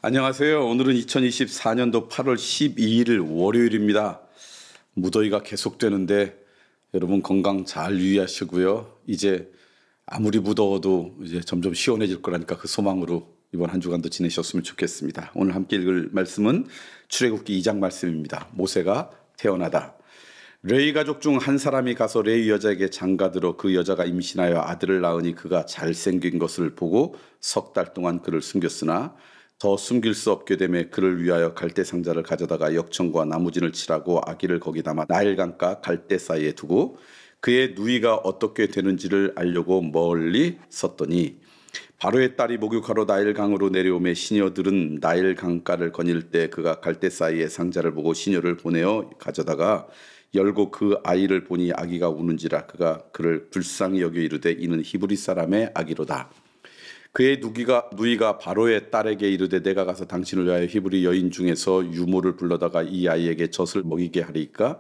안녕하세요. 오늘은 2024년도 8월 12일 월요일입니다. 무더위가 계속되는데 여러분 건강 잘 유의하시고요. 이제 아무리 무더워도 이제 점점 시원해질 거라니까 그 소망으로 이번 한 주간도 지내셨으면 좋겠습니다. 오늘 함께 읽을 말씀은 출애굽기 2장 말씀입니다. 모세가 태어나다. 레위 가족 중 한 사람이 가서 레위 여자에게 장가들어 그 여자가 임신하여 아들을 낳으니 그가 잘생긴 것을 보고 석 달 동안 그를 숨겼으나 더 숨길 수 없게 되매 그를 위하여 갈대 상자를 가져다가 역청과 나무진을 칠하고 아기를 거기 담아 나일강가 갈대 사이에 두고 그의 누이가 어떻게 되는지를 알려고 멀리 섰더니 바로의 딸이 목욕하러 나일강으로 내려오매 시녀들은 나일강가를 거닐 때 그가 갈대 사이에 상자를 보고 시녀를 보내어 가져다가 열고 그 아이를 보니 아기가 우는지라 그가 그를 불쌍히 여겨 이르되 이는 히브리 사람의 아기로다. 그의 누이가 바로의 딸에게 이르되 내가 가서 당신을 위하여 히브리 여인 중에서 유모를 불러다가 이 아이에게 젖을 먹이게 하리이까.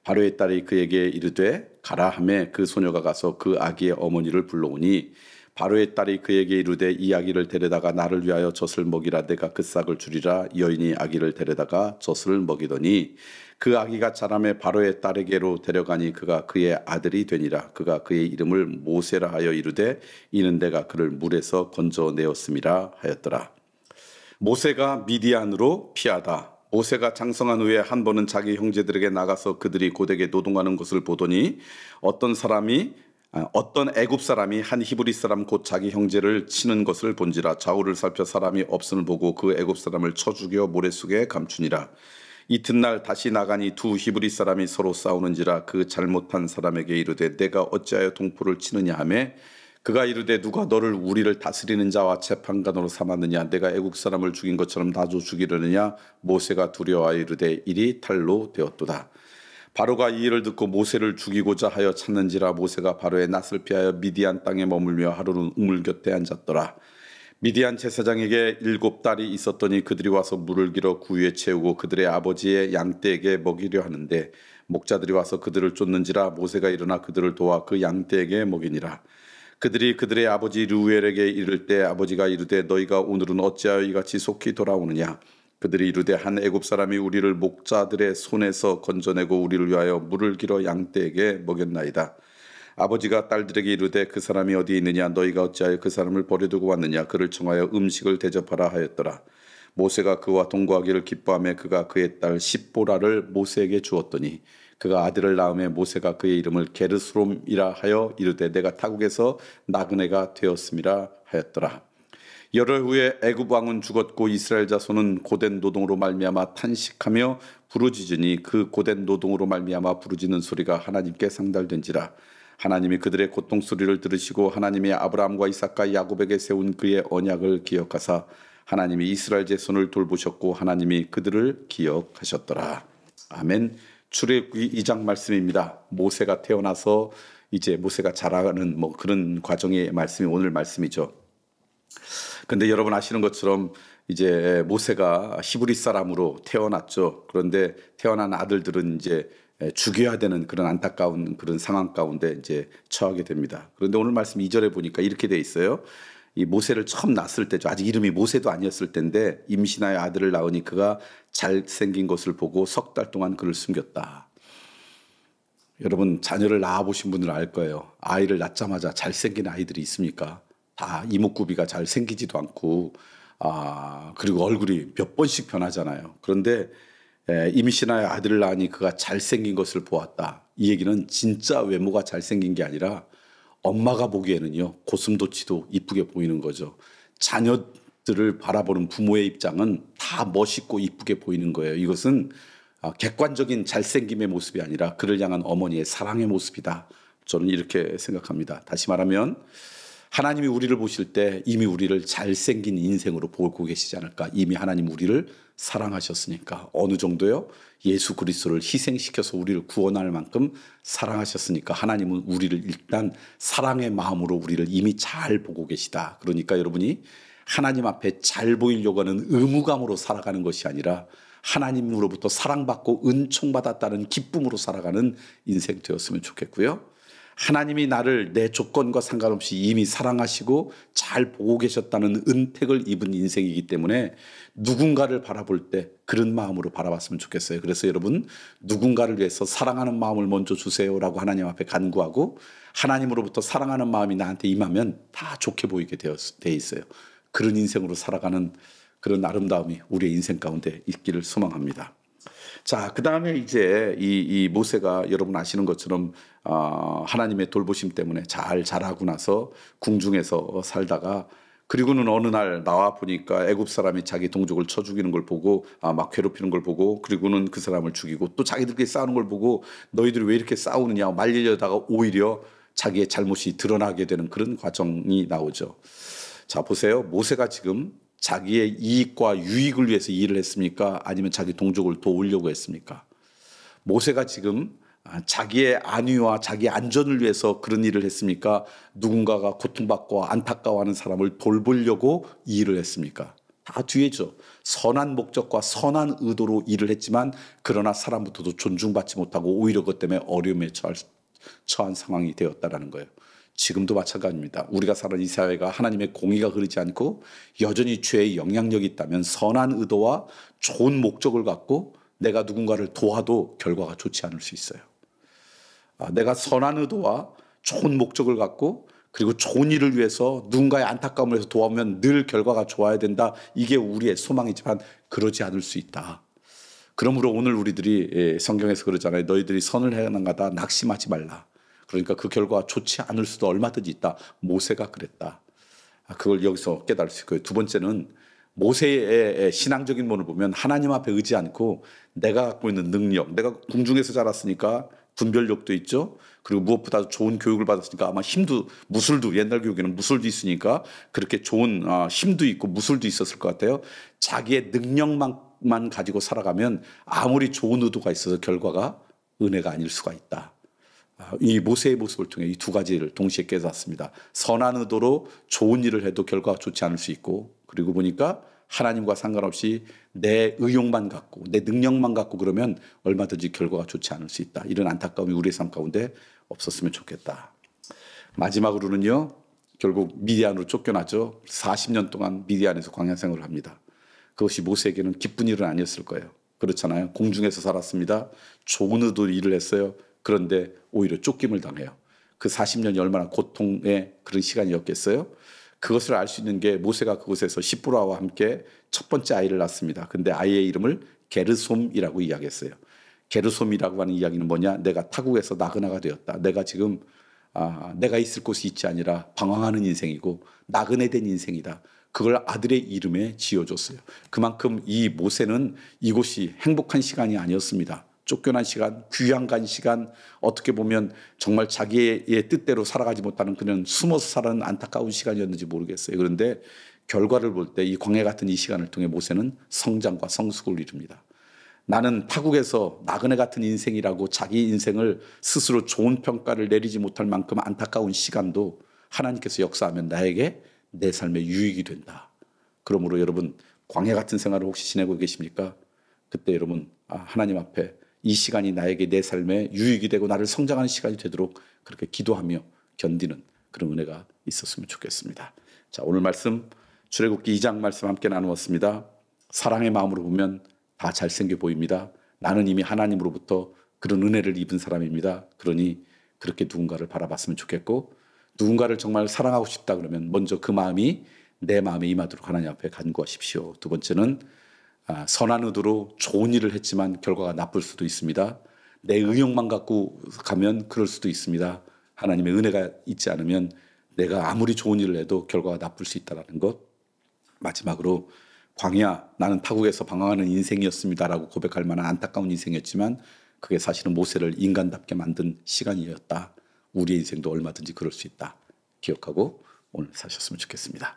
바로의 딸이 그에게 이르되 가라 하매 그 소녀가 가서 그 아기의 어머니를 불러오니 바로의 딸이 그에게 이르되 이 아기를 데려다가 나를 위하여 젖을 먹이라. 내가 그 싹을 주리라. 여인이 아기를 데려다가 젖을 먹이더니 그 아기가 자라매 바로의 딸에게로 데려가니 그가 그의 아들이 되니라. 그가 그의 이름을 모세라 하여 이르되 이는 내가 그를 물에서 건져내었음이라 하였더라. 모세가 미디안으로 피하다. 모세가 장성한 후에 한 번은 자기 형제들에게 나가서 그들이 고되게 노동하는 것을 보더니 어떤 애굽 사람이 한 히브리 사람 곧 자기 형제를 치는 것을 본지라. 좌우를 살펴 사람이 없음을 보고 그 애굽 사람을 쳐 죽여 모래 속에 감추니라. 이튿날 다시 나가니 두 히브리 사람이 서로 싸우는지라. 그 잘못한 사람에게 이르되 내가 어찌하여 동포를 치느냐 하매 그가 이르되 누가 너를 우리를 다스리는 자와 재판관으로 삼았느냐. 내가 애국 사람을 죽인 것처럼 나도 죽이려느냐. 모세가 두려워하여 이르되 일이 탈로 되었도다. 바로가 이 일을 듣고 모세를 죽이고자 하여 찾는지라. 모세가 바로의 낯을 피하여 미디안 땅에 머물며 하루는 우물 곁에 앉았더라. 미디안 제사장에게 7딸이 있었더니 그들이 와서 물을 길어 구유에 채우고 그들의 아버지의 양떼에게 먹이려 하는데 목자들이 와서 그들을 쫓는지라. 모세가 일어나 그들을 도와 그 양떼에게 먹이니라. 그들이 그들의 아버지 르우엘에게 이를 때 아버지가 이르되 너희가 오늘은 어찌하여 이같이 속히 돌아오느냐. 그들이 이르되 한 애굽 사람이 우리를 목자들의 손에서 건져내고 우리를 위하여 물을 길어 양떼에게 먹였나이다. 아버지가 딸들에게 이르되 그 사람이 어디 있느냐. 너희가 어찌하여 그 사람을 버려두고 왔느냐. 그를 청하여 음식을 대접하라 하였더라. 모세가 그와 동거하기를 기뻐하며 그가 그의 딸 십보라를 모세에게 주었더니 그가 아들을 낳음에 모세가 그의 이름을 게르스롬이라 하여 이르되 내가 타국에서 나그네가 되었음이라 하였더라. 열흘 후에 애굽 왕은 죽었고 이스라엘 자손은 고된 노동으로 말미암아 탄식하며 부르짖으니 그 고된 노동으로 말미암아 부르짖는 소리가 하나님께 상달된지라. 하나님이 그들의 고통 소리를 들으시고 하나님이 아브라함과 이삭과 야곱에게 세운 그의 언약을 기억하사 하나님이 이스라엘 자손을 돌보셨고 하나님이 그들을 기억하셨더라. 아멘. 출애굽기 2장 말씀입니다. 모세가 태어나서 이제 모세가 자라는 그런 과정의 말씀이 오늘 말씀이죠. 근데 여러분 아시는 것처럼 이제 모세가 히브리 사람으로 태어났죠. 그런데 태어난 아들들은 이제 죽여야 되는 그런 안타까운 그런 상황 가운데 이제 처하게 됩니다. 그런데 오늘 말씀 2절에 보니까 이렇게 돼 있어요. 이 모세를 처음 낳았을 때죠. 아직 이름이 모세도 아니었을 때인데 임신하여 아들을 낳으니 그가 잘생긴 것을 보고 석 달 동안 그를 숨겼다. 여러분 자녀를 낳아보신 분들은 알 거예요. 아이를 낳자마자 잘생긴 아이들이 있습니까? 다 이목구비가 잘생기지도 않고 그리고 얼굴이 몇 번씩 변하잖아요. 그런데 임신하여 아들을 낳으니 그가 잘생긴 것을 보았다. 이 얘기는 진짜 외모가 잘생긴 게 아니라 엄마가 보기에는요 고슴도치도 이쁘게 보이는 거죠. 자녀들을 바라보는 부모의 입장은 다 멋있고 이쁘게 보이는 거예요. 이것은 객관적인 잘생김의 모습이 아니라 그를 향한 어머니의 사랑의 모습이다. 저는 이렇게 생각합니다. 다시 말하면 하나님이 우리를 보실 때 이미 우리를 잘생긴 인생으로 보고 계시지 않을까. 이미 하나님 우리를 사랑하셨으니까. 어느 정도요? 예수 그리스도를 희생시켜서 우리를 구원할 만큼 사랑하셨으니까 하나님은 우리를 일단 사랑의 마음으로 우리를 이미 잘 보고 계시다. 그러니까 여러분이 하나님 앞에 잘 보이려고 하는 의무감으로 살아가는 것이 아니라 하나님으로부터 사랑받고 은총받았다는 기쁨으로 살아가는 인생 되었으면 좋겠고요. 하나님이 나를 내 조건과 상관없이 이미 사랑하시고 잘 보고 계셨다는 은택을 입은 인생이기 때문에 누군가를 바라볼 때 그런 마음으로 바라봤으면 좋겠어요. 그래서 여러분, 누군가를 위해서 사랑하는 마음을 먼저 주세요라고 하나님 앞에 간구하고 하나님으로부터 사랑하는 마음이 나한테 임하면 다 좋게 보이게 돼 있어요. 그런 인생으로 살아가는 그런 아름다움이 우리의 인생 가운데 있기를 소망합니다. 자, 그 다음에 이제 이 모세가 여러분 아시는 것처럼 하나님의 돌보심 때문에 잘 자라고 나서 궁중에서 살다가 그리고는 어느 날 나와 보니까 애굽 사람이 자기 동족을 쳐 죽이는 걸 보고 막 괴롭히는 걸 보고 그리고는 그 사람을 죽이고 또 자기들끼리 싸우는 걸 보고 너희들이 왜 이렇게 싸우느냐 말리려다가 오히려 자기의 잘못이 드러나게 되는 그런 과정이 나오죠. 자, 보세요. 모세가 지금 자기의 이익과 유익을 위해서 일을 했습니까? 아니면 자기 동족을 도우려고 했습니까? 모세가 지금 자기의 안위와 자기 안전을 위해서 그런 일을 했습니까? 누군가가 고통받고 안타까워하는 사람을 돌보려고 일을 했습니까? 다 뒤에죠. 선한 목적과 선한 의도로 일을 했지만 그러나 사람부터도 존중받지 못하고 오히려 그것 때문에 어려움에 처한 상황이 되었다라는 거예요. 지금도 마찬가지입니다. 우리가 사는 이 사회가 하나님의 공의가 흐르지 않고 여전히 죄의 영향력이 있다면 선한 의도와 좋은 목적을 갖고 내가 누군가를 도와도 결과가 좋지 않을 수 있어요. 내가 선한 의도와 좋은 목적을 갖고 그리고 좋은 일을 위해서 누군가의 안타까움을 해서 도와면 늘 결과가 좋아야 된다. 이게 우리의 소망이지만 그러지 않을 수 있다. 그러므로 오늘 우리들이 성경에서 그러잖아요. 너희들이 선을 행하다가 낙심하지 말라. 그러니까 그 결과가 좋지 않을 수도 얼마든지 있다. 모세가 그랬다. 그걸 여기서 깨달을 수 있고요. 두 번째는 모세의 신앙적인 면을 보면 하나님 앞에 의지 않고 내가 갖고 있는 능력, 내가 궁중에서 자랐으니까 분별력도 있죠. 그리고 무엇보다 좋은 교육을 받았으니까 아마 힘도 무술도 옛날 교육에는 무술도 있으니까 그렇게 좋은 힘도 있고 무술도 있었을 것 같아요. 자기의 능력만 가지고 살아가면 아무리 좋은 의도가 있어서 결과가 은혜가 아닐 수가 있다. 이 모세의 모습을 통해 이 두 가지를 동시에 깨닫습니다. 선한 의도로 좋은 일을 해도 결과가 좋지 않을 수 있고 그리고 보니까 하나님과 상관없이 내 의욕만 갖고 내 능력만 갖고 그러면 얼마든지 결과가 좋지 않을 수 있다. 이런 안타까움이 우리의 삶 가운데 없었으면 좋겠다. 마지막으로는요. 결국 미디안으로 쫓겨나죠. 40년 동안 미디안에서 광야 생활을 합니다. 그것이 모세에게는 기쁜 일은 아니었을 거예요. 그렇잖아요. 공중에서 살았습니다. 좋은 의도로 일을 했어요. 그런데 오히려 쫓김을 당해요. 그 40년이 얼마나 고통의 그런 시간이었겠어요? 그것을 알 수 있는 게 모세가 그곳에서 시프라와 함께 첫 번째 아이를 낳습니다. 근데 아이의 이름을 게르솜이라고 이야기했어요. 게르솜이라고 하는 이야기는 뭐냐? 내가 타국에서 나그네가 되었다. 내가 지금 내가 있을 곳이 있지 아니라 방황하는 인생이고 나그네된 인생이다. 그걸 아들의 이름에 지어줬어요. 그만큼 이 모세는 이곳이 행복한 시간이 아니었습니다. 쫓겨난 시간, 귀양간 시간, 어떻게 보면 정말 자기의 뜻대로 살아가지 못하는 그냥 숨어서 살아가는 안타까운 시간이었는지 모르겠어요. 그런데 결과를 볼 때 이 광야 같은 이 시간을 통해 모세는 성장과 성숙을 이룹니다. 나는 타국에서 나그네 같은 인생이라고 자기 인생을 스스로 좋은 평가를 내리지 못할 만큼 안타까운 시간도 하나님께서 역사하면 나에게 내 삶의 유익이 된다. 그러므로 여러분 광야 같은 생활을 혹시 지내고 계십니까? 그때 여러분 하나님 앞에 이 시간이 나에게 내 삶에 유익이 되고 나를 성장하는 시간이 되도록 그렇게 기도하며 견디는 그런 은혜가 있었으면 좋겠습니다. 자, 오늘 말씀 출애굽기 2장 말씀 함께 나누었습니다. 사랑의 마음으로 보면 다 잘생겨 보입니다. 나는 이미 하나님으로부터 그런 은혜를 입은 사람입니다. 그러니 그렇게 누군가를 바라봤으면 좋겠고 누군가를 정말 사랑하고 싶다 그러면 먼저 그 마음이 내 마음에 임하도록 하나님 앞에 간구하십시오. 두 번째는 선한 의도로 좋은 일을 했지만 결과가 나쁠 수도 있습니다. 내 의욕만 갖고 가면 그럴 수도 있습니다. 하나님의 은혜가 있지 않으면 내가 아무리 좋은 일을 해도 결과가 나쁠 수 있다는 것. 마지막으로 광야 나는 타국에서 방황하는 인생이었습니다라고 고백할 만한 안타까운 인생이었지만 그게 사실은 모세를 인간답게 만든 시간이었다. 우리의 인생도 얼마든지 그럴 수 있다. 기억하고 오늘 사셨으면 좋겠습니다.